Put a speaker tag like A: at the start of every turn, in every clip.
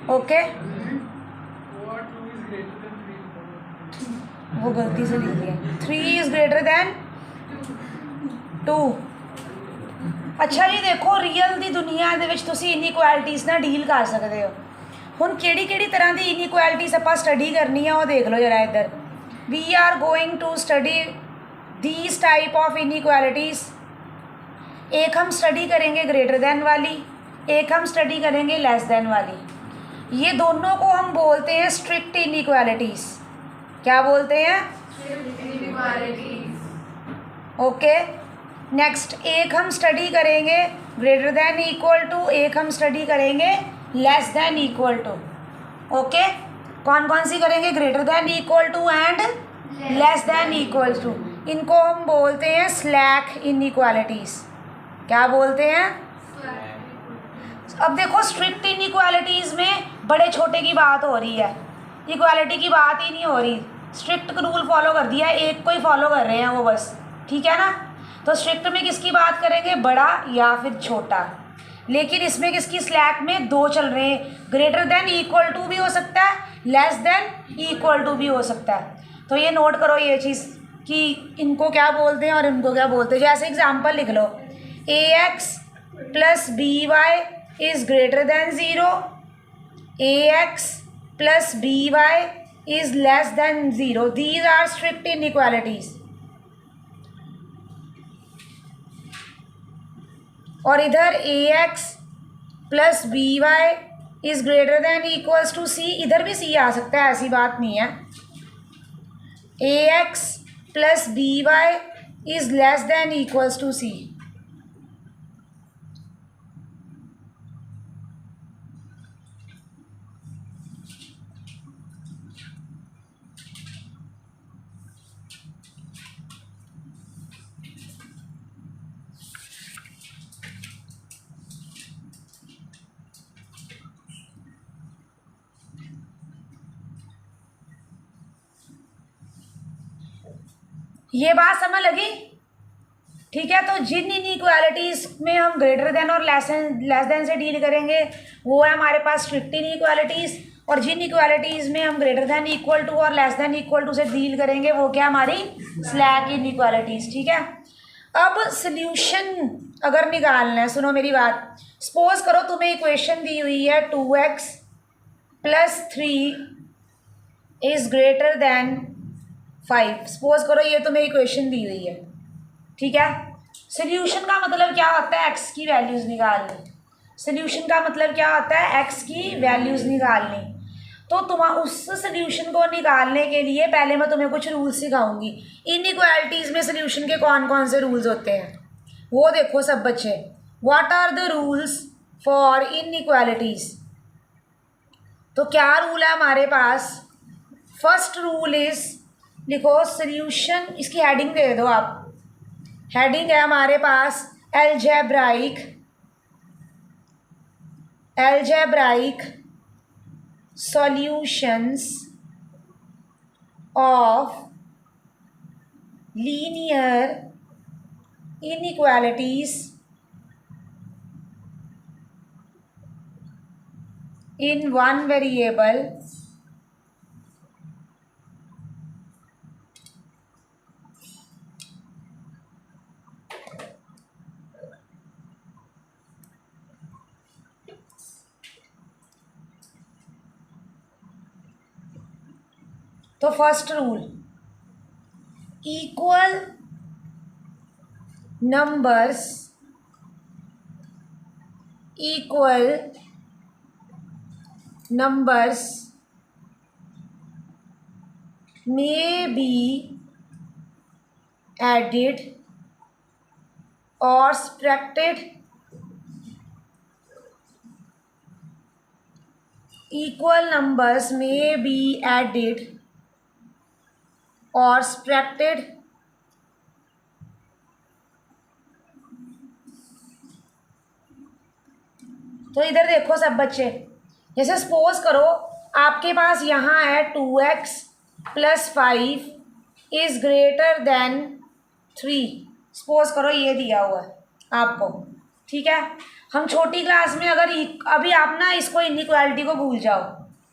A: Okay, वो गलती से लिख दिया। 3 इज़ ग्रेटर दैन 2। अच्छा जी देखो, रियल दी दुनिया दे विच तुसीं इनइक्वालिटीज़ ना डील कर सकते हो। हुण किहड़ी किहड़ी तरह की इनइक्वालिटीज़ आपां स्टडी करनी है वो देख लो जरा इधर। We are going to study these type of inequalities. एक हम स्टडी करेंगे ग्रेटर देन वाली, एक हम स्टडी करेंगे लेस देन वाली। ये दोनों को हम बोलते हैं स्ट्रिक्ट इनइक्वालिटीज़। क्या बोलते हैं? ओके। नेक्स्ट, एक हम स्टडी करेंगे ग्रेटर देन इक्वल टू, एक हम स्टडी करेंगे less than equal to. Okay, कौन कौन सी करेंगे? Greater than equal to and less than equal to. इनको हम बोलते हैं स्लैक इनइक्वालिटीज़। क्या बोलते हैं? अब देखो, स्ट्रिक्ट इनइक्वालिटीज़ में बड़े छोटे की बात हो रही है, इक्वालिटी की बात ही नहीं हो रही। स्ट्रिक्ट रूल फॉलो कर दिया, एक को ही फॉलो कर रहे हैं वो बस, ठीक है ना। तो स्ट्रिक्ट में किसकी बात करेंगे? बड़ा या फिर छोटा। लेकिन इसमें किसकी? स्लैक में दो चल रहे हैं, ग्रेटर देन इक्वल टू भी हो सकता है, लेस देन इक्वल टू भी हो सकता है। तो ये नोट करो ये चीज़ कि इनको क्या बोलते हैं और इनको क्या बोलते हैं। जैसे एग्जांपल लिख लो, ax plus b y is greater than 0, ax plus b y is less than 0। These are strict inequalities. और इधर ax plus b y is greater than equals to c, इधर भी c आ सकता है, ऐसी बात नहीं है। ax plus b y is less than equals to c। ये बात समझ लगी? ठीक है, तो जिन इनइक्वालिटीज़ में हम ग्रेटर देन और लेस देन से डील करेंगे वो है हमारे पास स्ट्रिक्ट इनइक्वालिटीज़, और जिन इक्वालिटीज़ में हम ग्रेटर देन इक्वल टू और लेस देन इक्वल टू से डील करेंगे वो क्या? हमारी स्लैक इनइक्वालिटीज़। ठीक है, अब सल्यूशन अगर निकालना है, सुनो मेरी बात। सपोज करो तुम्हें इक्वेशन दी हुई है 2x plus 3 is greater then 5। Suppose करो ये तुम्हें इक्वेशन दी हुई है, ठीक है। सल्यूशन का मतलब क्या होता है? एक्स की वैल्यूज़ निकालनी। सल्यूशन का मतलब क्या होता है? एक्स की वैल्यूज़ निकालनी। तो तुम उस सल्यूशन को निकालने के लिए पहले मैं तुम्हें कुछ रूल्स सिखाऊंगी। इनइक्वालिटीज़ में सल्यूशन के कौन कौन से रूल्स होते हैं वो देखो सब बच्चे। What are the rules for inequalities? तो क्या रूल है हमारे पास? फर्स्ट रूल इज़, लिखो सल्यूशन, इसकी हेडिंग दे दो आप। हेडिंग है हमारे पास algebraic solutions of linear inequalities in one variable तो first rule, equal numbers may be added or subtracted. Equal numbers may be added or subtracted तो इधर देखो सब बच्चे, जैसे सपोज करो आपके पास यहाँ है 2x plus 5 is greater then 3। Suppose करो ये दिया हुआ है आपको, ठीक है, हम छोटी क्लास में अगर अभी आप ना इसको इनइक्वालिटी को भूल जाओ,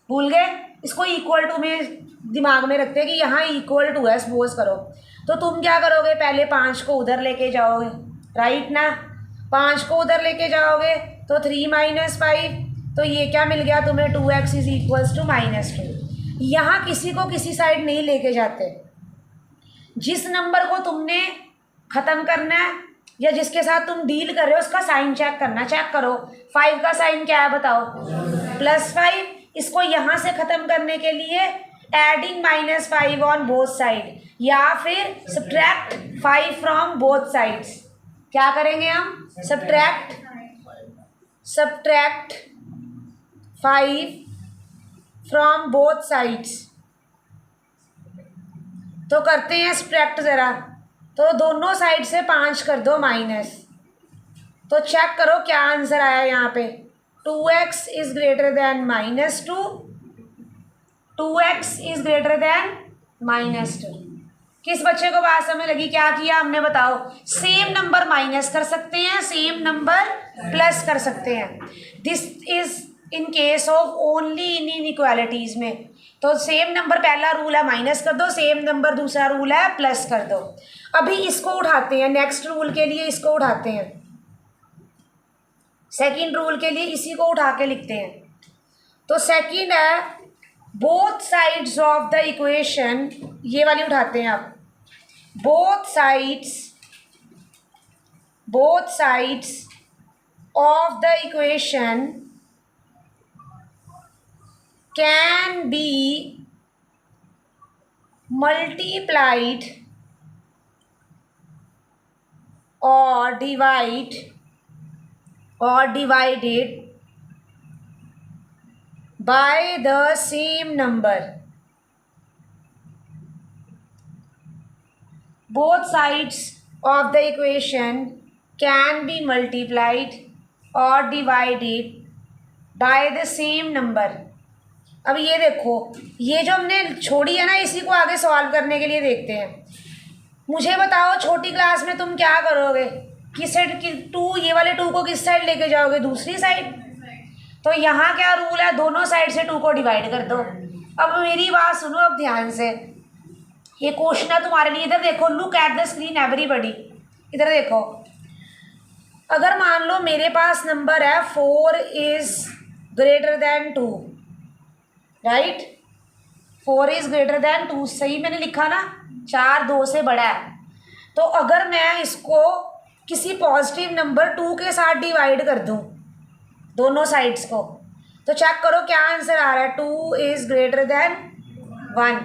A: भूल गए, इसको इक्वल टू में दिमाग में रखते हैं कि यहाँ इक्वल टू है सपोज करो, तो तुम क्या करोगे, पहले 5 को उधर लेके जाओगे, राइट ना, 5 को उधर लेके जाओगे तो 3 - 5, तो ये क्या मिल गया तुम्हें, 2x इज इक्वल्स टू -2। यहाँ किसी को किसी साइड नहीं लेके जाते, जिस नंबर को तुमने ख़त्म करना है या जिसके साथ तुम डील कर रहे हो उसका साइन चेक करना, चेक करो 5 का साइन क्या है बताओ, +5। इसको यहाँ से ख़त्म करने के लिए एडिंग -5 ऑन बोथ साइड या फिर सब्ट्रैक्ट 5 फ्रॉम बोथ साइड्स। क्या करेंगे हम, सब्ट्रैक्ट 5 फ्रॉम बोथ साइड्स। तो करते हैं सब्ट्रैक्ट ज़रा, तो दोनों साइड से 5 कर दो माइनस, तो चेक करो क्या आंसर आया यहाँ पे, 2x is greater then -2, 2x is greater then -2। किस बच्चे को बात समझ लगी, क्या किया हमने बताओ, सेम नंबर माइनस कर सकते हैं, सेम नंबर प्लस कर सकते हैं। This is in case of only in inequalities में, तो सेम नंबर पहला रूल है माइनस कर दो, सेम नंबर दूसरा रूल है प्लस कर दो। अभी इसको उठाते हैं, नेक्स्ट रूल के लिए इसको उठाते हैं, सेकंड रूल के लिए इसी को उठा के लिखते हैं। तो सेकंड है both sides of the equation, ये वाली उठाते हैं आप, both sides of the equation can be multiplied or divided by the same number. Both sides of the equation can be multiplied or divided by the same number. अब ये देखो, ये जो हमने छोड़ी है ना, इसी को आगे सॉल्व करने के लिए देखते हैं। मुझे बताओ छोटी क्लास में तुम क्या करोगे, किस साइड की 2, ये वाले 2 को किस साइड लेके जाओगे, दूसरी साइड। तो यहाँ क्या रूल है, दोनों साइड से 2 को डिवाइड कर दो। अब मेरी बात सुनो अब ध्यान से, ये क्वेश्चन है तुम्हारे लिए, इधर देखो, look at the screen everybody, इधर देखो। अगर मान लो मेरे पास नंबर है 4 is greater then 2, right, 4 is greater then 2, सही मैंने लिखा ना, 4 2 से बड़ा है। तो अगर मैं इसको किसी पॉजिटिव नंबर 2 के साथ डिवाइड कर दूं दोनों साइड्स को, तो चेक करो क्या आंसर आ रहा है, 2 इज ग्रेटर देन 1।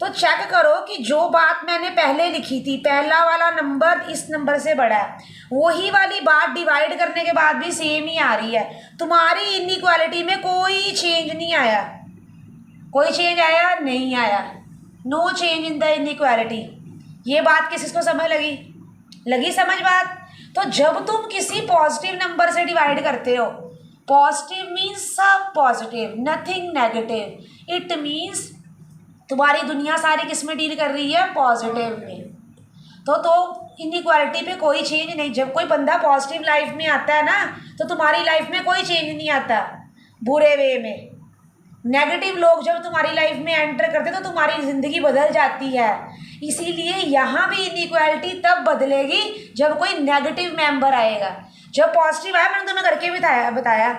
A: तो चेक करो कि जो बात मैंने पहले लिखी थी, पहला वाला नंबर इस नंबर से बड़ा है, वही वाली बात डिवाइड करने के बाद भी सेम ही आ रही है। तुम्हारी इनइक्वालिटी में कोई चेंज नहीं आया, कोई चेंज आया नहीं आया, no change in the inequality. ये बात किसको समझ लगी समझ बात। तो जब तुम किसी पॉजिटिव नंबर से डिवाइड करते हो, पॉजिटिव मीन्स सब positive, nothing negative, it means तुम्हारी दुनिया सारी किस में डील कर रही है, पॉजिटिव में। तो इनइक्वालिटी पे कोई चेंज नहीं। जब कोई बंदा पॉजिटिव लाइफ में आता है ना, तो तुम्हारी लाइफ में कोई चेंज नहीं आता बुरे वे में। नेगेटिव लोग जब तुम्हारी लाइफ में एंटर करते तो तुम्हारी ज़िंदगी बदल जाती है। इसीलिए यहाँ भी इनइक्वालिटी तब बदलेगी जब कोई नेगेटिव मेंबर आएगा। जब पॉजिटिव आया, मैंने तुम्हें करके बताया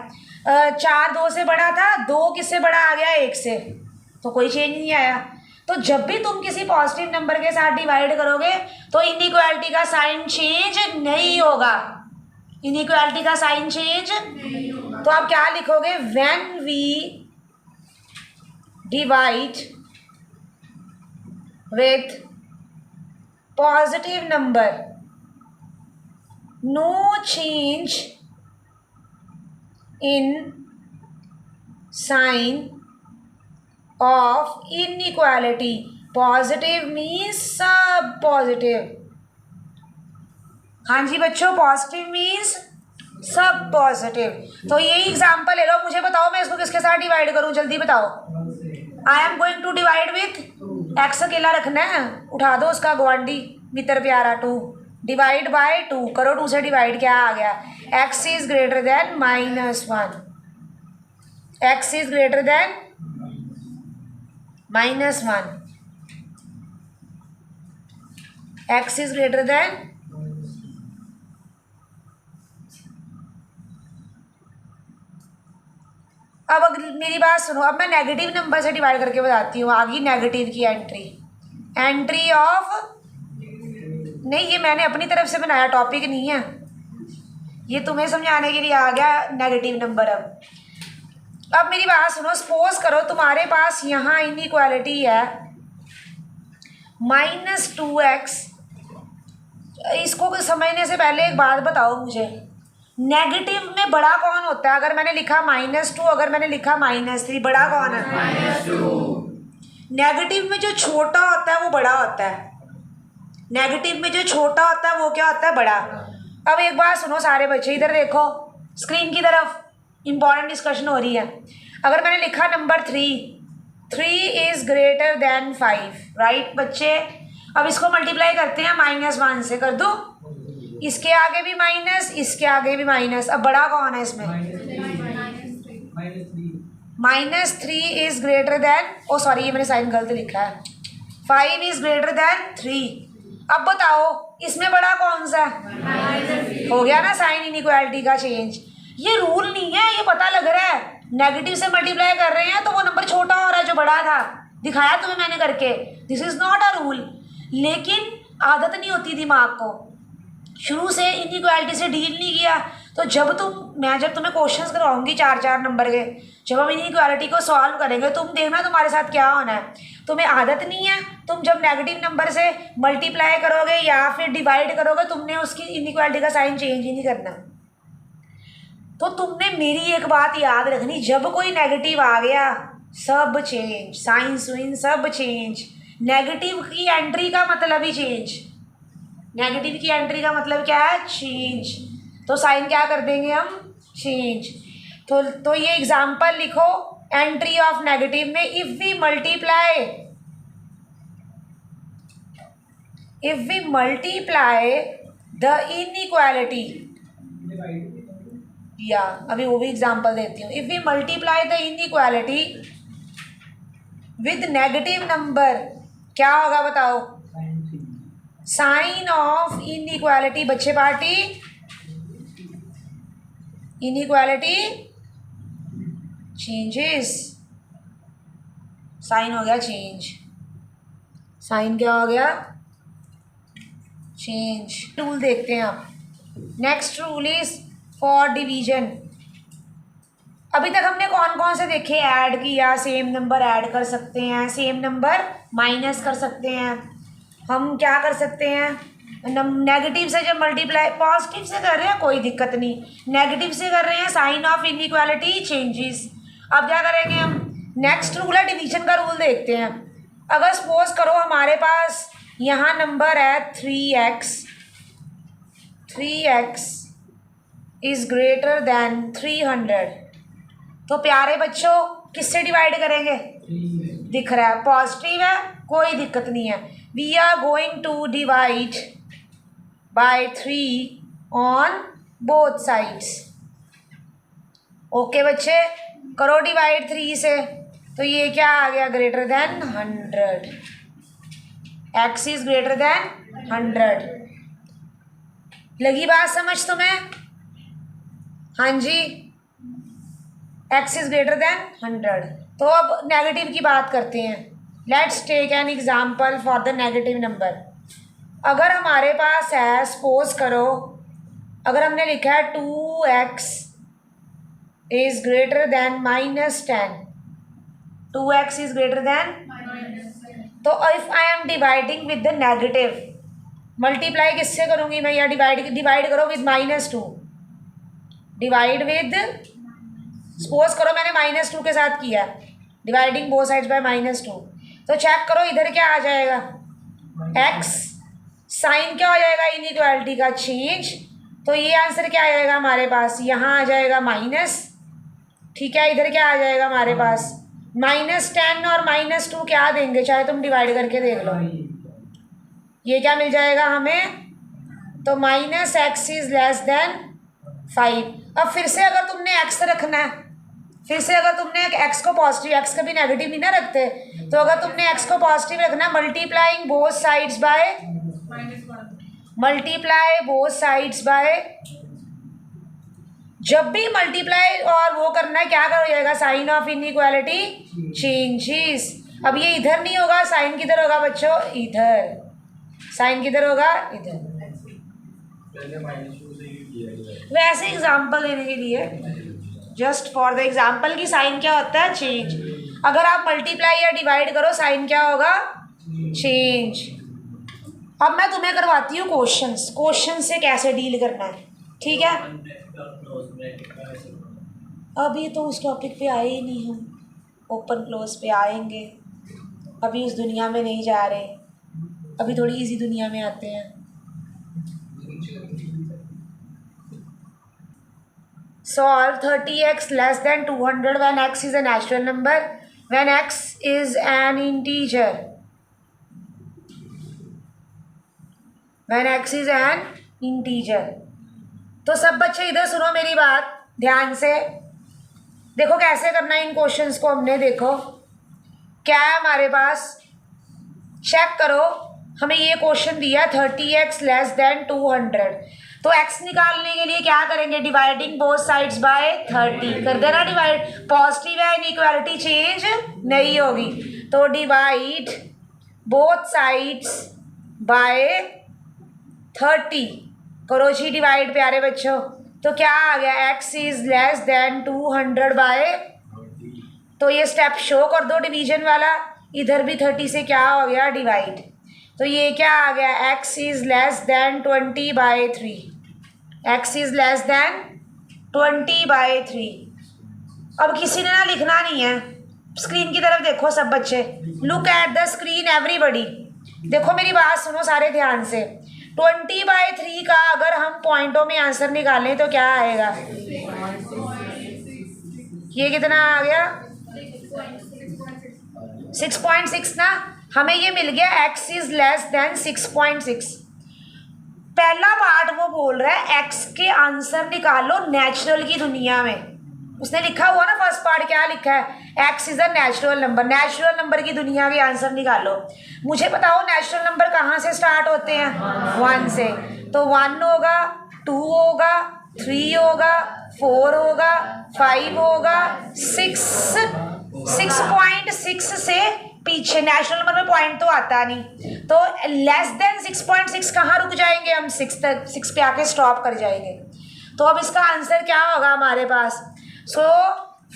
A: 4 2 से बड़ा था, 2 किससे बड़ा आ गया, 1 से, तो कोई चेंज नहीं आया। तो जब भी तुम किसी पॉजिटिव नंबर के साथ डिवाइड करोगे तो इनइक्वालिटी का साइन चेंज नहीं होगा, इनइक्वालिटी का साइन चेंज। तो आप क्या लिखोगे, when we divide with positive number, no change in sign of inequality. Positive means सब positive। हाँ जी बच्चों, पॉजिटिव मीन्स सब पॉजिटिव। तो यही एग्जाम्पल ले लो, मुझे बताओ मैं इसको किसके साथ डिवाइड करूँ, जल्दी बताओ। I am going to divide with x, अकेला रखना है, उठा दो उसका ग्वांडी मित्र प्यारा 2, डिवाइड बाय 2 करो, 2 से डिवाइड, क्या आ गया, x is greater then -1, x is greater then -1, x is greater then, अब मेरी बात सुनो, अब मैं नेगेटिव नंबर से डिवाइड करके बताती हूँ। आगे नेगेटिव की एंट्री ऑफ, नहीं ये मैंने अपनी तरफ से बनाया, टॉपिक नहीं है ये, तुम्हें समझाने के लिए आ गया नेगेटिव नंबर। अब मेरी बात सुनो, सपोज करो तुम्हारे पास यहाँ इनइक्वालिटी है -2x। इसको समझने से पहले एक बात बताओ मुझे, नेगेटिव में बड़ा कौन होता है? अगर मैंने लिखा -2, अगर मैंने लिखा -3, बड़ा कौन है? नेगेटिव में जो छोटा होता है वो बड़ा होता है, नेगेटिव में जो छोटा होता है वो क्या होता है? बड़ा। अब एक बात सुनो सारे बच्चे, इधर देखो स्क्रीन की तरफ, इंपॉर्टेंट डिस्कशन हो रही है। अगर मैंने लिखा number 3 is greater then 5, right बच्चे? अब इसको मल्टीप्लाई करते हैं -1 से, कर दो, इसके आगे भी माइनस, इसके आगे भी माइनस, अब बड़ा कौन है इसमें? -3 is greater than, oh sorry ये मैंने साइन गलत लिखा है, 5 इज ग्रेटर देन 3। अब बताओ इसमें बड़ा कौन सा है? हो गया ना साइन इनइक्वालिटी का चेंज। ये रूल नहीं है, ये पता लग रहा है, नेगेटिव से मल्टीप्लाई कर रहे हैं तो वो नंबर छोटा हो रहा है जो बड़ा था, दिखाया तुम्हें मैंने करके, this is not a rule. लेकिन आदत नहीं होती दिमाग को, शुरू से इनइक्वालिटी से डील नहीं किया, तो जब तुम्हें क्वेश्चंस करवाऊंगी 4-4 नंबर के, जब हम इनइक्वालिटी को सॉल्व करेंगे तुम देखना तुम्हारे साथ क्या होना है। तुम्हें आदत नहीं है, तुम जब नेगेटिव नंबर से मल्टीप्लाई करोगे या फिर डिवाइड करोगे, तुमने उसकी इनइक्वालिटी का साइन चेंज ही नहीं करना। तो तुमने मेरी एक बात याद रखनी, जब कोई नेगेटिव आ गया सब चेंज, साइन सुइन सब चेंज। नेगेटिव की एंट्री का मतलब ही चेंज, नेगेटिव की एंट्री का मतलब क्या है? चेंज। तो साइन क्या कर देंगे हम? चेंज। तो ये एग्जाम्पल लिखो एंट्री ऑफ नेगेटिव में, if we multiply the inequality, या अभी वो भी एग्जाम्पल देती हूँ। If we multiply the inequality with negative number, क्या होगा बताओ? साइन ऑफ इनइक्वालिटी, बच्चे पार्टी, इनइक्वालिटी चेंजेस, साइन हो गया चेंज, साइन क्या हो गया? चेंज। रूल देखते हैं आप। Next rule is for division. अभी तक हमने कौन कौन से देखे? ऐड किया, सेम नंबर ऐड कर सकते हैं, सेम नंबर माइनस कर सकते हैं, हम क्या कर सकते हैं? नेगेटिव से जब मल्टीप्लाई, पॉजिटिव से कर रहे हैं कोई दिक्कत नहीं, नेगेटिव से कर रहे हैं साइन ऑफ इनइक्वालिटी चेंजेस। अब क्या करेंगे हम? नेक्स्ट रूल है डिवीजन का रूल देखते हैं। अगर सपोज करो हमारे पास यहाँ नंबर है 3x इज ग्रेटर देन 300, तो प्यारे बच्चों किससे डिवाइड करेंगे? दिख रहा है पॉजिटिव है, कोई दिक्कत नहीं है। We are going to divide by 3 on both sides. Okay बच्चे, करो डिवाइड 3 से, तो ये क्या आ गया? Greater than 100, x is greater than 100। लगी बात समझ तुम्हें? हाँ जी, x इज ग्रेटर देन 100। तो अब नेगेटिव की बात करते हैं। Let's take an example for the negative number. अगर हमारे पास है, सपोज करो अगर हमने लिखा है 2x is greater than -10, 2x is greater than, तो if I am dividing with the negative, multiply किससे करूंगी मैं? या डिवाइड करो विद -2, डिवाइड विद, सपोज करो मैंने -2 के साथ किया, डिवाइडिंग बोथ साइड्स बाय -2, तो चेक करो इधर क्या आ जाएगा? x, साइन क्या हो जाएगा? इनइक्वालिटी का चेंज। तो ये आंसर क्या आ जाएगा हमारे पास? यहाँ आ जाएगा माइनस, ठीक है। इधर क्या आ जाएगा हमारे पास? -10 और -2 क्या देंगे? चाहे तुम डिवाइड करके देख लो, ये क्या मिल जाएगा हमें? तो minus x is less then 5। अब फिर से अगर तुमने एक्स रखना है, फिर से अगर तुमने एक्स को पॉजिटिव, एक्स कभी नेगेटिव नहीं ना रखते, तो अगर तुमने एक्स को पॉजिटिव रखना, multiplying both sides by, multiply both sides by, जब भी मल्टीप्लाई और वो करना है क्या कर जाएगा, साइन ऑफ इनइक्वालिटी चेंजेस। अब ये इधर नहीं होगा, साइन किधर होगा बच्चों, इधर, साइन किधर होगा, इधर। वैसे एग्जाम्पल देने के लिए, जस्ट फॉर द एग्जाम्पल की साइन क्या होता है, चेंज। अगर आप मल्टीप्लाई या डिवाइड करो, साइन क्या होगा, चेंज। अब मैं तुम्हें करवाती हूँ क्वेश्चंस, क्वेश्चन से कैसे डील करना है, ठीक है। अभी तो उस टॉपिक पे आए ही नहीं हम, ओपन क्लोज पे आएंगे, अभी उस दुनिया में नहीं जा रहे, अभी थोड़ी इजी दुनिया में आते हैं। Solve 30x less than 200 when x is a natural number, when x is an integer, when x is an integer। तो सब बच्चे इधर सुनो मेरी बात ध्यान से, देखो कैसे करना है इन क्वेश्चंस को। हमने देखो क्या है हमारे पास, चेक करो, हमें ये क्वेश्चन दिया 30x लेस देन 200, तो x निकालने के लिए क्या करेंगे, डिवाइडिंग बोथ साइड्स बाय 30 कर देना। डिवाइड पॉजिटिव है, इनइक्वालिटी चेंज नहीं होगी, तो डिवाइड बोथ साइड्स बाय 30 करो जी, डिवाइड प्यारे बच्चों। तो क्या आ गया, x is less than 200 by, तो ये स्टेप शो कर दो डिवीजन वाला, इधर भी 30 से क्या हो गया, डिवाइड, तो ये क्या आ गया, x is less than 20 by 3, x is less than 20 by 3। अब किसी ने ना लिखना नहीं है, स्क्रीन की तरफ देखो सब बच्चे, look at the screen everybody, देखो मेरी बात सुनो सारे ध्यान से। 20 बाय 3 का अगर हम पॉइंटों में आंसर निकालें तो क्या आएगा, ये कितना आ गया, 6.6 ना। हमें ये मिल गया x इज लेस देन 6.6। पहला पार्ट वो बोल रहा है x के आंसर निकालो नेचुरल की दुनिया में, उसने लिखा हुआ ना फर्स्ट पार्ट, क्या लिखा है, x is a natural number, natural number की दुनिया के आंसर निकालो। मुझे बताओ नेचुरल नंबर कहाँ से स्टार्ट होते हैं, 1 से, तो 1 होगा, 2 होगा, 3 होगा, 4 होगा, 5 होगा, 6.6 से पीछे नेचुरल नंबर में पॉइंट तो आता नहीं, तो लेस देन 6.6 कहाँ रुक जाएंगे हम, 6 तक, 6 पे आके स्टॉप कर जाएंगे। तो अब इसका आंसर क्या होगा हमारे पास, सो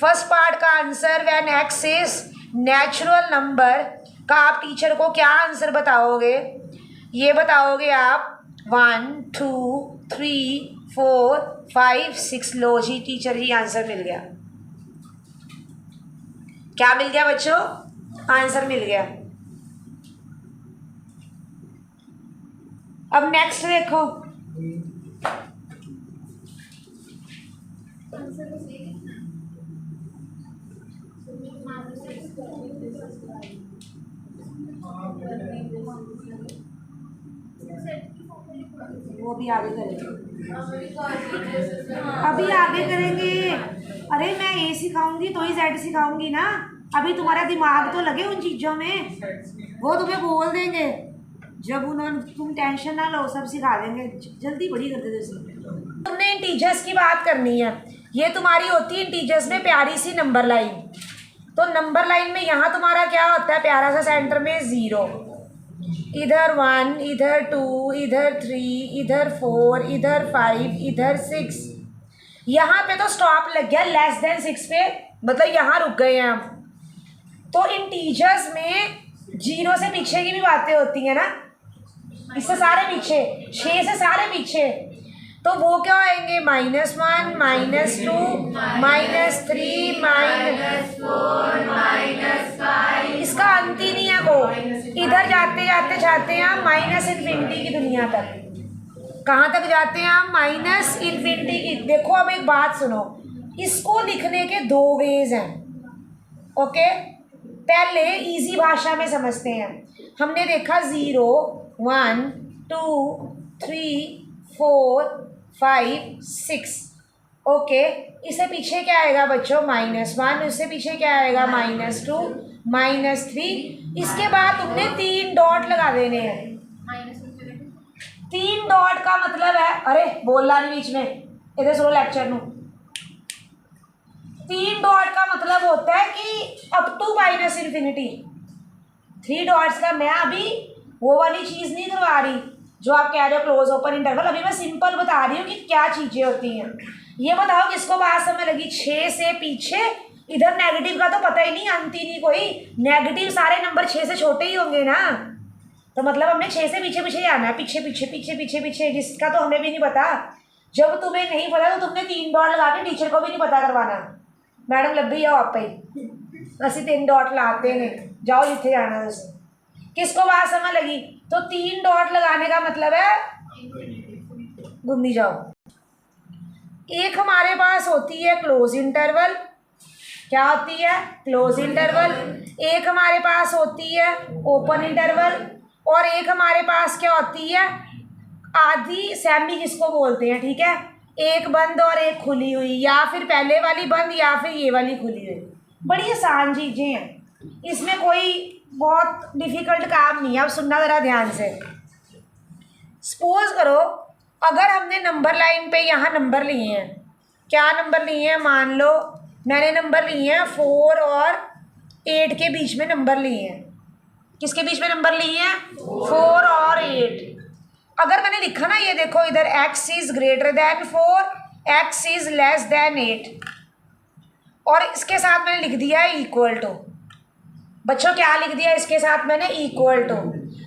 A: फर्स्ट पार्ट का answer when x is natural number का आप टीचर को क्या आंसर बताओगे, ये बताओगे आप 1 2 3 4 5 6, लो जी टीचर जी आंसर मिल गया। क्या मिल गया बच्चों, आंसर मिल गया। अब नेक्स्ट देखो, वो भी आगे करेंगे, अभी आगे करेंगे। अरे मैं ए सिखाऊंगी तो ही जेड सिखाऊंगी ना, अभी तुम्हारा दिमाग तो लगे उन चीज़ों में, वो तुम्हें बोल देंगे जब उन्होंने, तुम टेंशन ना लो, सब सिखा देंगे, जल्दी बड़ी कर देते उसमें। तुमने इंटीजर्स की बात करनी है, ये तुम्हारी होती है इंटीजर्स में प्यारी सी नंबर लाइन। तो नंबर लाइन में यहाँ तुम्हारा क्या होता है, प्यारा सा सेंटर में 0, इधर 1, इधर 2, इधर 3, इधर 4, इधर 5, इधर 6। यहाँ पे तो स्टॉप लग गया लेस देन 6 पे, मतलब यहाँ रुक गए हैं हम। तो इंटीजर्स में 0 से पीछे की भी बातें होती हैं ना, इससे सारे पीछे, 6 से सारे पीछे, तो वो क्या आएंगे, -1 -2 -3 -4 इसका अंत ही नहीं है वो, इधर जाते जाते जाते हैं हम -इन्फिनिटी की दुनिया तक। कहाँ तक जाते हैं हम, -इन्फिनिटी की। देखो अब एक बात सुनो, इसको लिखने के 2 वेज हैं, ओके। पहले इजी भाषा में समझते हैं। हमने देखा 0 1 2 3 4 5 6। ओके, इससे पीछे क्या आएगा बच्चों? -1। इससे पीछे क्या आएगा? -2 -3। इसके बाद तुमने 3 डॉट लगा देने हैं। 3 डॉट का मतलब है, अरे बोलना नहीं बीच में, इधर सुनो लेक्चर नू। 3 डॉट का मतलब होता है कि अप टू -इन्फिनिटी। 3 डॉट्स का मैं अभी वो वाली चीज़ नहीं करवा रही जो आप कह रहे हो क्लोज ओपन इंटरवल। अभी मैं सिंपल बता रही हूँ कि क्या चीज़ें होती हैं। ये बताओ किसको बात समझ लगी? 6 से पीछे, इधर नेगेटिव का तो पता ही नहीं, अंत ही नहीं कोई। नेगेटिव सारे नंबर 6 से छोटे ही होंगे ना, तो मतलब हमने 6 से पीछे पीछे जाना है, पीछे पीछे पीछे पीछे पीछे, जिसका तो हमें भी नहीं पता। जब तुम्हें नहीं पता तो तुमने 3 डॉट लगा के टीचर को भी नहीं पता करवाना। मैडम लब्बी जाओ आप ही, असि 3 डॉट लाते हैं, जाओ जिथे जाना है। किसको बात समझ लगी? तो 3 डॉट लगाने का मतलब है, घूमी जाओ। एक हमारे पास होती है क्लोज इंटरवल। क्या होती है? Close interval. एक हमारे पास होती है ओपन इंटरवल, और एक हमारे पास क्या होती है? आधी सेमी जिसको बोलते हैं, ठीक है। एक बंद और एक खुली हुई, या फिर पहले वाली बंद या फिर ये वाली खुली हुई। बड़ी आसान चीज़ें हैं, इसमें कोई बहुत डिफ़िकल्ट काम नहीं है। अब सुनना ज़रा ध्यान से। सपोज करो अगर हमने नंबर लाइन पे यहाँ नंबर लिए हैं, क्या नंबर लिए हैं? मान लो मैंने नंबर लिए हैं 4 और 8 के बीच में नंबर लिए हैं। किसके बीच में नंबर लिए हैं? 4 और 8। अगर मैंने लिखा ना, ये देखो इधर, x is greater than 4, x is less than 8, और इसके साथ मैंने लिख दिया है इक्वल टू। बच्चों क्या लिख दिया इसके साथ मैंने? Equal to.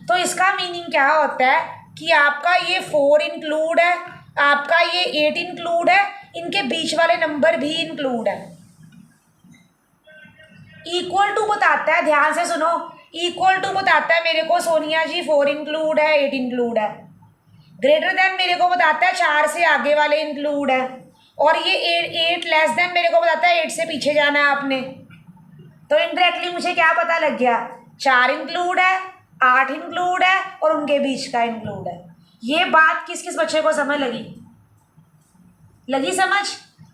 A: तो इसका मीनिंग क्या होता है कि आपका ये 4 इंक्लूड है, आपका ये 8 इंक्लूड है, इनके बीच वाले नंबर भी इंक्लूड है। इक्वल टू बताता है, ध्यान से सुनो, इक्वल टू बताता है मेरे को सोनिया जी 4 इंक्लूड है, 8 इंक्लूड है। ग्रेटर देन मेरे को बताता है 4 से आगे वाले इंक्लूड है, और ये 8 लेस देन मेरे को बताता है 8 से पीछे जाना है आपने। तो इनडायरेक्टली मुझे क्या पता लग गया? 4 इंक्लूड है, 8 इंक्लूड है, और उनके बीच का इंक्लूड है। ये बात किस किस बच्चे को समझ लगी? लगी समझ?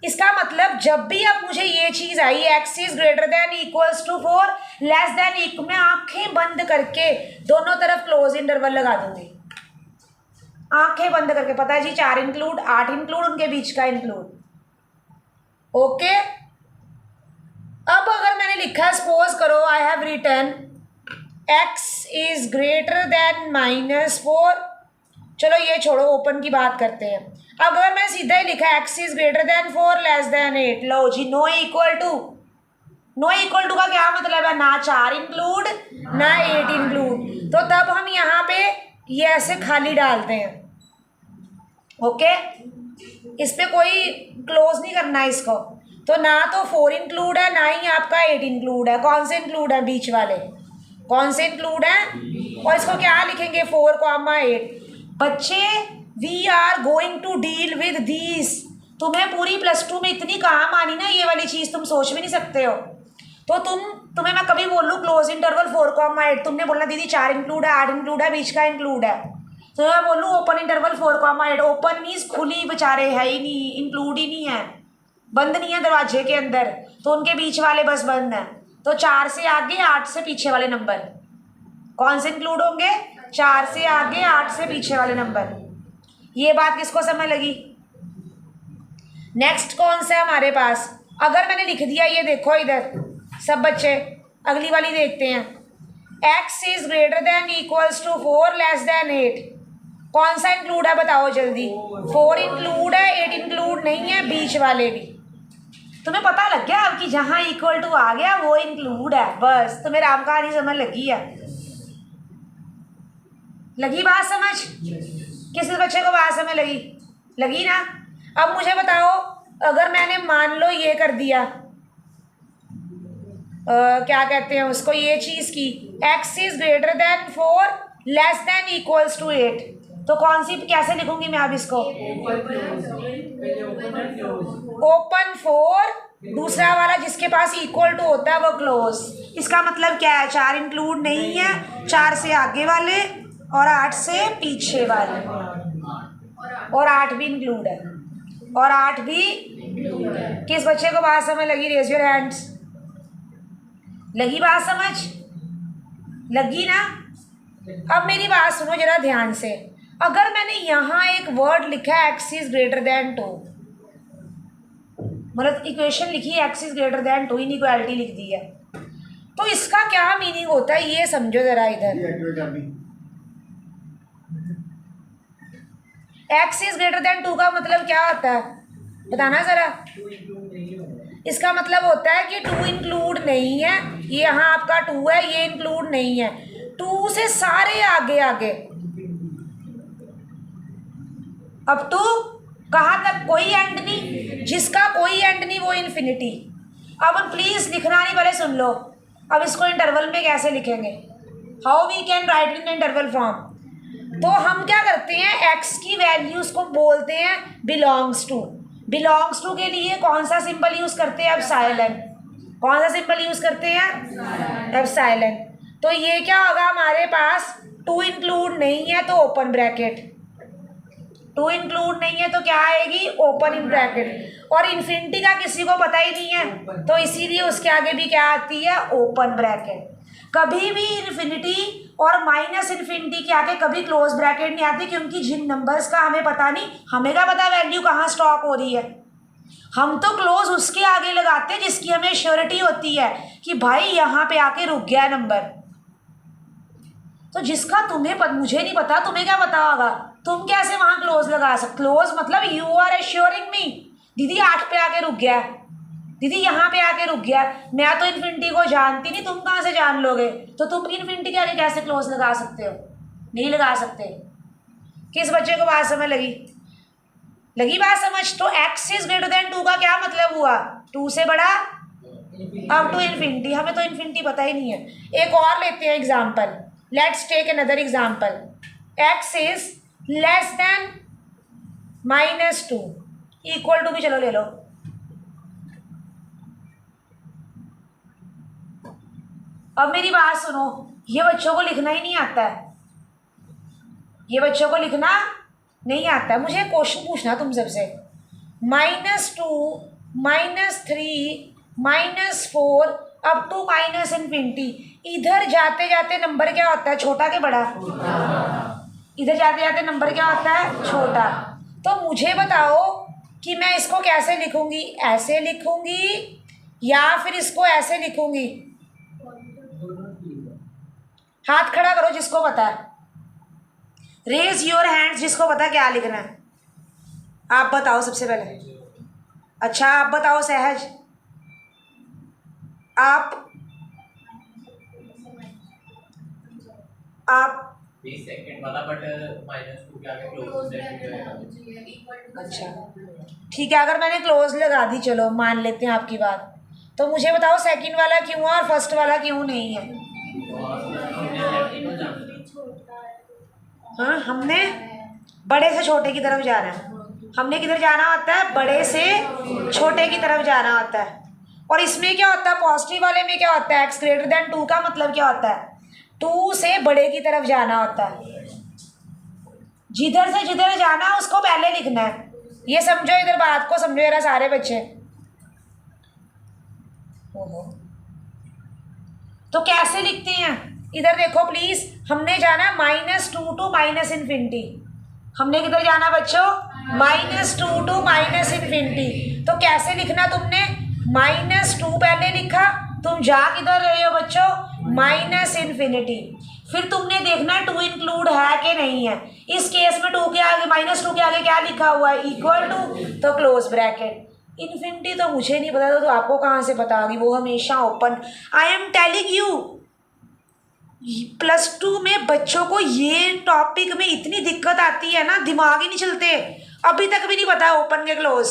A: इसका मतलब जब भी अब मुझे ये चीज़ आई x is greater than equals to 4 less than equal, मैं आंखें बंद करके दोनों तरफ क्लोज इंटरवल लगा दूंगी। आंखें बंद करके, पता है जी 4 इंक्लूड, 8 इंक्लूड, उनके बीच का इंक्लूड। ओके, अब अगर मैंने लिखा, सपोज करो I have written x is greater than -4, चलो ये छोड़ो, ओपन की बात करते हैं। अब अगर मैं सीधा ही लिखा x is greater than 4 less than 8, लो जी no equal to. No equal to का क्या मतलब है? ना 4 इंक्लूड ना 8 इंक्लूड। तो तब हम यहाँ पे ये ऐसे खाली डालते हैं। ओके, इस पे कोई क्लोज नहीं करना है इसको। तो ना तो 4 इंक्लूड है, ना ही आपका 8 इंक्लूड है। कौन से इंक्लूड है? बीच वाले। कौन से इंक्लूड है? और इसको क्या लिखेंगे? 4, 8। बच्चे we are going to deal with these. तुम्हें पूरी +2 में इतनी काम आनी ना, ये वाली चीज़ तुम सोच भी नहीं सकते हो। तो तुम्हें मैं कभी बोलूँ क्लोज इंटरवल 4, 8, तुमने बोलना दीदी 4 इंक्लूड है, 8 इंक्लूड है, बीच का इंक्लूड है। तो मैं बोलूँ ओपन इंटरवल 4, 8, ओपन मीन्स खुली, बेचारे है ही नहीं, इंक्लूड ही नहीं है, बंद नहीं है दरवाजे के अंदर, तो उनके बीच वाले बस बंद हैं। तो 4 से आगे 8 से पीछे वाले नंबर कौन से इंक्लूड होंगे? 4 से आगे 8 से पीछे वाले नंबर। ये बात किसको समझ लगी? नेक्स्ट कौन सा है हमारे पास? अगर मैंने लिख दिया, ये देखो इधर सब बच्चे, अगली वाली देखते हैं। x is greater than equals to 4 less than 8, कौन सा इंक्लूड है बताओ जल्दी? 4 इंक्लूड है, 8 इंक्लूड नहीं है, बीच वाले भी। तुम्हें पता लग गया अब कि जहाँ इक्वल टू आ गया वो इंक्लूड है, बस तुम्हें राम कहानी समझ लगी है। लगी बात समझ? किस बच्चे को बात समझ लगी? लगी ना? अब मुझे बताओ, अगर मैंने मान लो ये कर दिया, क्या कहते हैं उसको, ये चीज़ की x is greater than 4 less than equals to 8, तो कौन सी, कैसे लिखूंगी मैं अब इसको? ओपन 4, दूसरा वाला जिसके पास इक्वल टू होता है वो क्लोज। इसका मतलब क्या है? 4 इंक्लूड नहीं है, 4 से आगे वाले और 8 से पीछे वाले। और 8 भी इंक्लूड है, और 8 भी। किस बच्चे को बात समझ लगी? Raise your hands. लगी बात समझ? लगी ना? अब मेरी बात सुनो जरा ध्यान से। अगर मैंने यहाँ एक वर्ड लिखा है x इज ग्रेटर देन 2, मतलब इक्वेशन लिखी है x is greater then 2, inequality लिख दी है, तो इसका क्या मीनिंग होता है ये समझो जरा इधर। x इज ग्रेटर देन 2 का मतलब क्या होता है बताना ज़रा। इसका मतलब होता है कि 2 इंक्लूड नहीं है, ये यहाँ आपका 2 है, ये इंक्लूड नहीं है, 2 से सारे आगे आगे अब तो कहाँ तक, कोई एंड नहीं, जिसका कोई एंड नहीं वो इन्फिनिटी। अब प्लीज़ लिखना नहीं, पहले सुन लो। अब इसको इंटरवल में कैसे लिखेंगे, how we can write in interval form. तो हम क्या करते हैं, x की वैल्यूज़ को बोलते हैं बिलोंग्स टू। बिलोंग्स टू के लिए कौन सा सिंबल यूज़ करते हैं, एप्सिलॉन। कौन सा सिंबल यूज़ करते हैं, एप्सिलॉन। तो ये क्या होगा हमारे पास, 2 इंक्लूड नहीं है तो ओपन ब्रैकेट, 2 इंक्लूड नहीं है तो क्या आएगी, ओपन इन ब्रैकेट। और इन्फिनिटी का किसी को पता ही नहीं है तो इसीलिए उसके आगे भी क्या आती है, ओपन ब्रैकेट। कभी भी इन्फिनिटी और माइनस इन्फिनिटी के आगे कभी क्लोज ब्रैकेट नहीं आती, क्योंकि जिन नंबर्स का हमें पता नहीं, हमें क्या पता वैल्यू कहाँ स्टॉक हो रही है। हम तो क्लोज उसके आगे लगाते हैं जिसकी हमें श्योरिटी होती है कि भाई यहाँ पे आके रुक गया नंबर। तो जिसका मुझे नहीं पता, तुम्हें क्या पता होगा, तुम कैसे वहाँ क्लोज लगा सकते। क्लोज मतलब यू आर एश्योरिंग मी, दीदी 8 पे आके रुक गया, दीदी यहाँ पे आके रुक गया। मैं तो इन्फिनिटी को जानती नहीं, तुम कहाँ से जान लोगे। तो तुम इन्फिनिटी के आगे कैसे क्लोज लगा सकते हो, नहीं लगा सकते। किस बच्चे को बात समझ लगी? लगी बात समझ। तो x इज ग्रेटर देन 2 का क्या मतलब हुआ, 2 से बड़ा अब टू इन्फिनिटी। हमें तो इन्फिनिटी पता ही नहीं है। एक और लेते हैं example, let's take another example. x is less than -2, equal to भी चलो ले लो। अब मेरी बात सुनो, ये बच्चों को लिखना ही नहीं आता है, ये बच्चों को लिखना नहीं आता है। मुझे क्वेश्चन पूछना तुम सबसे, -2 -3 -4 अप टू -इन्फिनिटी, इधर जाते जाते नंबर क्या होता है, छोटा के बड़ा? इधर जाते जाते नंबर क्या होता है, छोटा। तो मुझे बताओ कि मैं इसको कैसे लिखूंगी, ऐसे लिखूंगी या फिर इसको ऐसे लिखूंगी? हाथ खड़ा करो जिसको पता है, रेज योर हैंड्स जिसको पता है क्या लिखना है। आप बताओ सबसे पहले। अच्छा आप बताओ सहज, आप
B: 20 सेकंड वाला, बट -2 के आगे क्लोज रहेगा।
A: अच्छा ठीक है, अगर मैंने क्लोज लगा दी, चलो मान लेते हैं आपकी बात, तो मुझे बताओ सेकंड वाला क्यों है और फर्स्ट वाला क्यों नहीं है? हाँ, हमने बड़े से छोटे की तरफ जाना है। हमने किधर जाना होता है, बड़े से छोटे की तरफ जाना होता है। और इसमें क्या होता है, पॉजिटिव वाले में क्या होता है, x ग्रेटर देन 2 का मतलब क्या होता है, 2 से बड़े की तरफ जाना होता है। जिधर से जिधर जाना उसको पहले लिखना है। ये समझो, इधर बात को समझो जरा सारे बच्चे। तो कैसे लिखते हैं, इधर देखो प्लीज, हमने जाना -2 टू -इन्फिनिटी। हमने किधर जाना बच्चों, -2 टू -इन्फिनिटी। तो कैसे लिखना तुमने, -2 पहले लिखा, तुम जा किधर रहे हो बच्चों, -इन्फिनिटी। फिर तुमने देखना 2 इंक्लूड है कि नहीं है। इस केस में 2 के आगे, -2 के आगे क्या लिखा हुआ है, इक्वल टू, तो क्लोज ब्रैकेट। इन्फिनिटी तो मुझे नहीं पता था, तो आपको कहाँ से पता होगी, वो हमेशा open. I am telling you, +2 में बच्चों को ये टॉपिक में इतनी दिक्कत आती है ना, दिमाग ही नहीं चलते, अभी तक भी नहीं पता ओपन के क्लोज।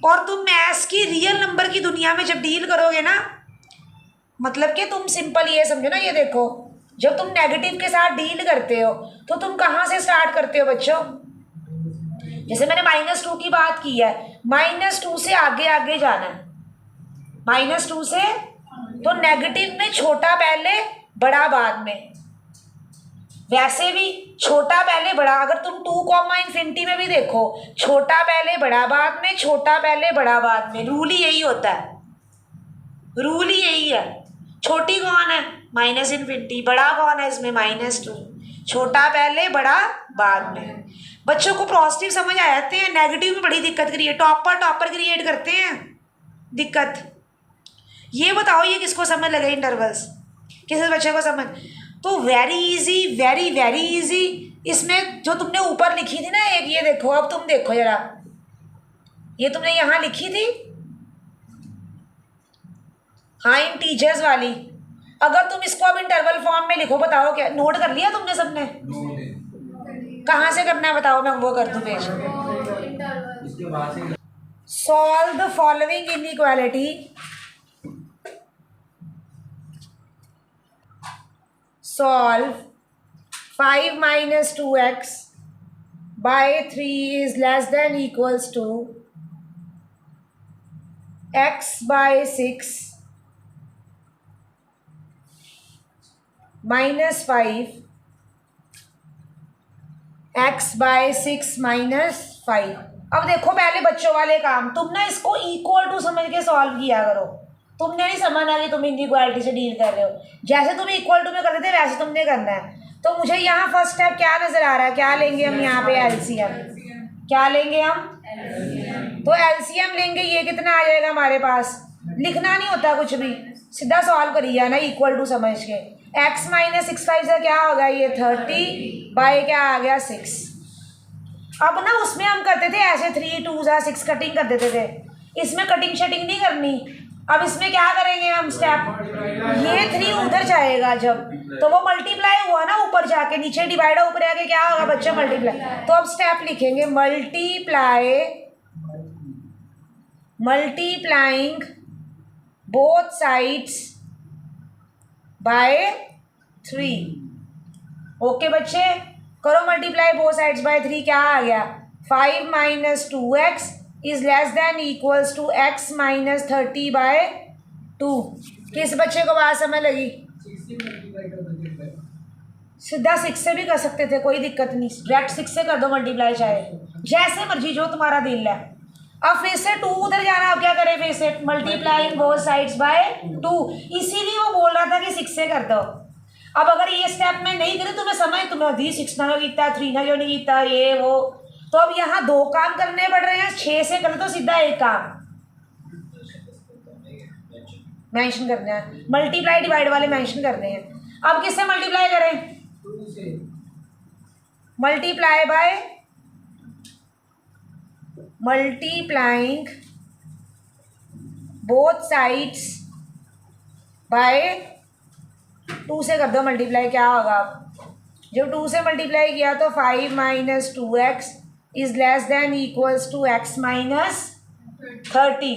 A: और तुम मैथ्स की रियल नंबर की दुनिया में जब डील करोगे ना, मतलब कि तुम सिंपल ये समझो ना, ये देखो, जब तुम नेगेटिव के साथ डील करते हो तो तुम कहाँ से स्टार्ट करते हो बच्चों। जैसे मैंने -2 की बात की है, -2 से आगे आगे जाना है, -2 से, तो नेगेटिव में छोटा पहले बड़ा बाद में। वैसे भी छोटा पहले बड़ा, अगर तुम 2 कॉमा इन्फिनिटी में भी देखो, छोटा पहले बड़ा बाद में, छोटा पहले बड़ा बाद में, रूल ही यही होता है, रूल ही यही है। छोटी कौन है? Minus infinity. बड़ा कौन है इसमें? -2। छोटा पहले बड़ा बाद में। बच्चों को पॉजिटिव समझ आ जाते हैं, नेगेटिव में बड़ी दिक्कत क्रिएट, टॉपर क्रिएट करते हैं दिक्कत। ये बताओ ये किसको समझ लगे इंटरवल्स? किसी बच्चे को समझ? तो very easy, very very easy. इसमें जो तुमने ऊपर लिखी थी ना एक, ये देखो, अब तुम देखो जरा, ये तुमने यहाँ लिखी थी, हाँ, इंटीजर्स वाली। अगर तुम इसको अब इंटरवल फॉर्म में लिखो, बताओ क्या? नोट कर लिया तुमने सबने? कहाँ से करना है बताओ, मैं वो कर दूँ पेश। Solve the following inequality. Solve 5 minus 2x by 3 is less than equals to x by 6 minus 5 x by 6 minus 5। अब देखो पहले बच्चों वाले काम, तुम ना इसको इक्वल टू समझ के सॉल्व किया करो। तुमने नहीं समझना कि तुम इनइक्वालिटी से डील कर रहे हो, जैसे तुम इक्वल टू में करते थे वैसे तुमने करना है। तो मुझे यहाँ फर्स्ट स्टेप क्या नजर आ रहा है? क्या लेंगे हम यहाँ पे? एलसीएम। क्या लेंगे हम? तो एलसीएम लेंगे। ये कितना आ जाएगा हमारे पास? लिखना नहीं होता कुछ भी, सीधा सॉल्व करिए ना इक्वल टू समझ के। x माइनस 6 5 से क्या होगा? ये 30 बाई क्या आ गया? 6। अब ना उसमें हम करते थे ऐसे 3 2 6 कटिंग कर देते थे, इसमें कटिंग शटिंग नहीं करनी। अब इसमें क्या करेंगे हम? स्टेप, ये 3 उधर जाएगा जब, तो वो मल्टीप्लाई हुआ ना ऊपर जाके, नीचे डिवाइड ऊपर आके क्या होगा बच्चा? मल्टीप्लाई। तो अब स्टेप लिखेंगे, multiplying both sides by 3। Okay बच्चे, करो मल्टीप्लाई बोथ साइड्स बाय 3। क्या आ गया? 5 minus 2x is less than equals to x minus 30 by 2। किस बच्चे को बात समझ लगी? सीधा 6 से भी कर सकते थे, कोई दिक्कत नहीं, डायरेक्ट 6 से कर दो मल्टीप्लाई, चाहे जैसे मर्जी, जो तुम्हारा दिल है। अब फिर से 2 उधर जाना, अब क्या करें? फिर से मल्टीप्लाइंग बोथ साइड्स बाय 2, इसीलिए वो बोल रहा था कि 6 से कर दो। अब अगर ये स्टेप में नहीं करे तुम्हें समझ, तुम्हें दी 6 ना कीता, 3 ना जो नहीं कीता, ये वो, तो अब यहाँ 2 काम करने पड़ रहे हैं। 6 से करे तो सीधा एक काम मेंशन करना है, मल्टीप्लाई डिवाइड वाले मेंशन करने हैं। अब किससे मल्टीप्लाई करें? Multiply by multiplying both sides by 2 से कर दो मल्टीप्लाई। क्या होगा? जब 2 से मल्टीप्लाई किया तो 5 minus 2x is less than equals to x minus 30।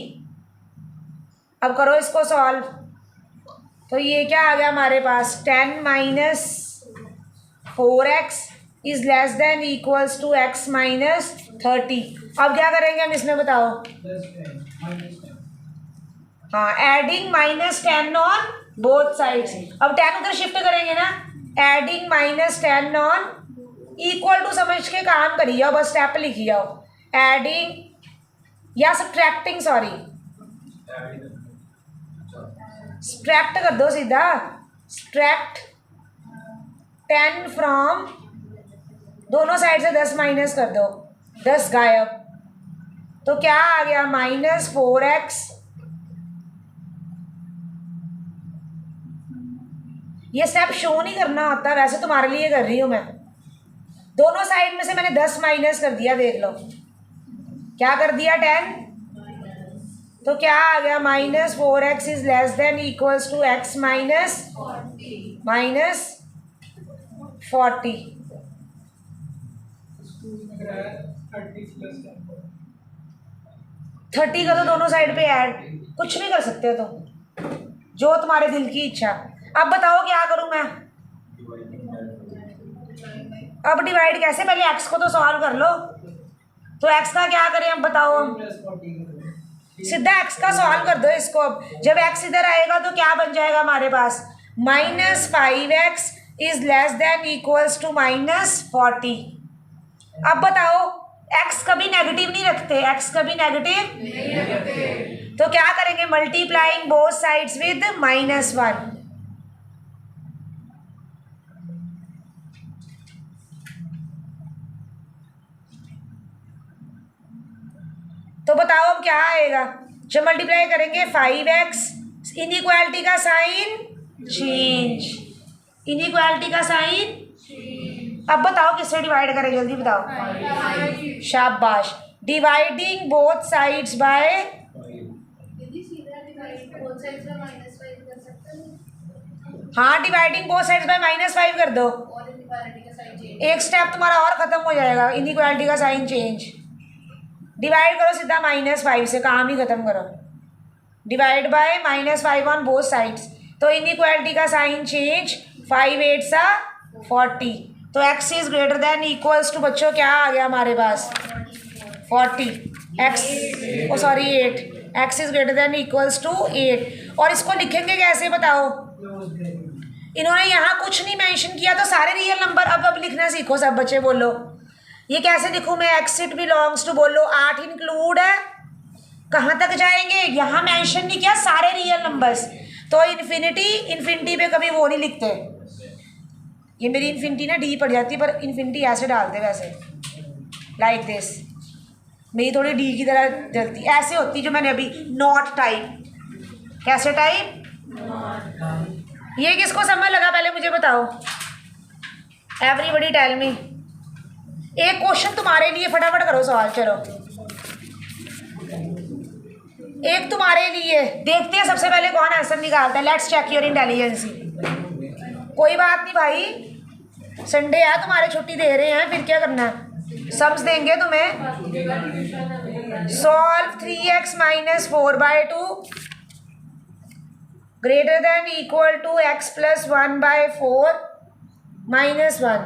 A: अब करो इसको सॉल्व, तो ये क्या आ गया हमारे पास? 10 minus 4x is less than equals to x minus 30। अब क्या करेंगे हम इसमें बताओ? हाँ, एडिंग -10 ऑन बोथ साइड्स। अब 10 उधर शिफ्ट करेंगे ना, एडिंग -10 ऑन, इक्वल टू समझ के काम करिए, अब बस स्टेप लिखिए जाओ। एडिंग या सब्ट्रैक्टिंग, सॉरी सब्ट्रैक्ट कर दो सीधा, सब्ट्रैक्ट 10 फ्रॉम, दोनों साइड से 10 माइनस कर दो, 10 गायब, तो क्या आ गया? -4x। ये स्टेप शो नहीं करना होता, वैसे तुम्हारे लिए कर रही हूँ मैं। दोनों साइड में से मैंने 10 माइनस कर दिया, देख लो क्या कर दिया? 10। तो क्या आ गया? -4x is less than equals to x minus 40। Thirty का तो दोनों साइड पे ऐड, कुछ भी कर सकते हो तुम, जो तुम्हारे दिल की इच्छा। अब बताओ क्या करूं मैं? अब डिवाइड कैसे? पहले x को तो सॉल्व कर लो, तो x का क्या करें अब बताओ? हम सीधा x का सॉल्व कर दो इसको। अब जब x इधर आएगा तो क्या बन जाएगा हमारे पास? -5x is less than equals to -40। अब बताओ x कभी नेगेटिव नहीं रखते, x कभी नेगेटिव नहीं रखते, तो क्या करेंगे, मल्टीप्लाइंग बोथ साइड्स विद -1। तो बताओ अब क्या आएगा, जब मल्टीप्लाई करेंगे 5x, इनइक्वालिटी का साइन चेंज, इनइक्वालिटी का साइन। अब बताओ किससे डिवाइड करें, जल्दी बताओ। शाबाश, डिवाइडिंग बोथ साइड्स बाय, हाँ डिवाइडिंग बोथ साइड्स बाय -5 कर दो, एक स्टेप तुम्हारा और खत्म हो जाएगा, इनइक्वालिटी का साइन चेंज। डिवाइड करो सीधा -5 से, काम ही खत्म करो, divide by -5 on both sides, तो इनइक्वालिटी का साइन चेंज, 5 8 40, तो x is greater than equals to, बच्चों क्या आ गया हमारे पास 40, x oh sorry 8, x is greater than equals to 8। और इसको लिखेंगे कैसे बताओ, इन्होंने यहाँ कुछ नहीं मेंशन किया, तो सारे रियल नंबर अब लिखना सीखो सब बच्चे, बोलो ये कैसे लिखूँ मैं, x इट बिलोंग्स टू, बोलो 8 इंक्लूड है, कहाँ तक जाएंगे, यहाँ मेंशन नहीं किया, सारे रियल नंबर्स, तो इन्फिनिटी पे कभी वो नहीं लिखते, ये मेरी इन्फिनिटी ना डी पड़ जाती है, पर इन्फिनिटी ऐसे डालते वैसे, लाइक दिस, मेरी थोड़ी डी की तरह चलती ऐसे होती, जो मैंने अभी नॉट टाइप, कैसे टाइप, ये किसको समझ लगा पहले मुझे बताओ, एवरीबडी टेल मी। एक क्वेश्चन तुम्हारे लिए, फटाफट करो सवाल, चलो एक तुम्हारे लिए, देखते हैं सबसे पहले कौन आंसर निकालता है, लेट्स चेक योर इंटेलिजेंस। कोई बात नहीं भाई, संडे है, तुम्हारे छुट्टी दे रहे हैं, फिर क्या करना है, सम्स देंगे तुम्हें। Solve 3x - 4/2 greater than equal to x + 1/4 -1।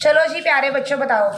A: चलो जी प्यारे बच्चों बताओ,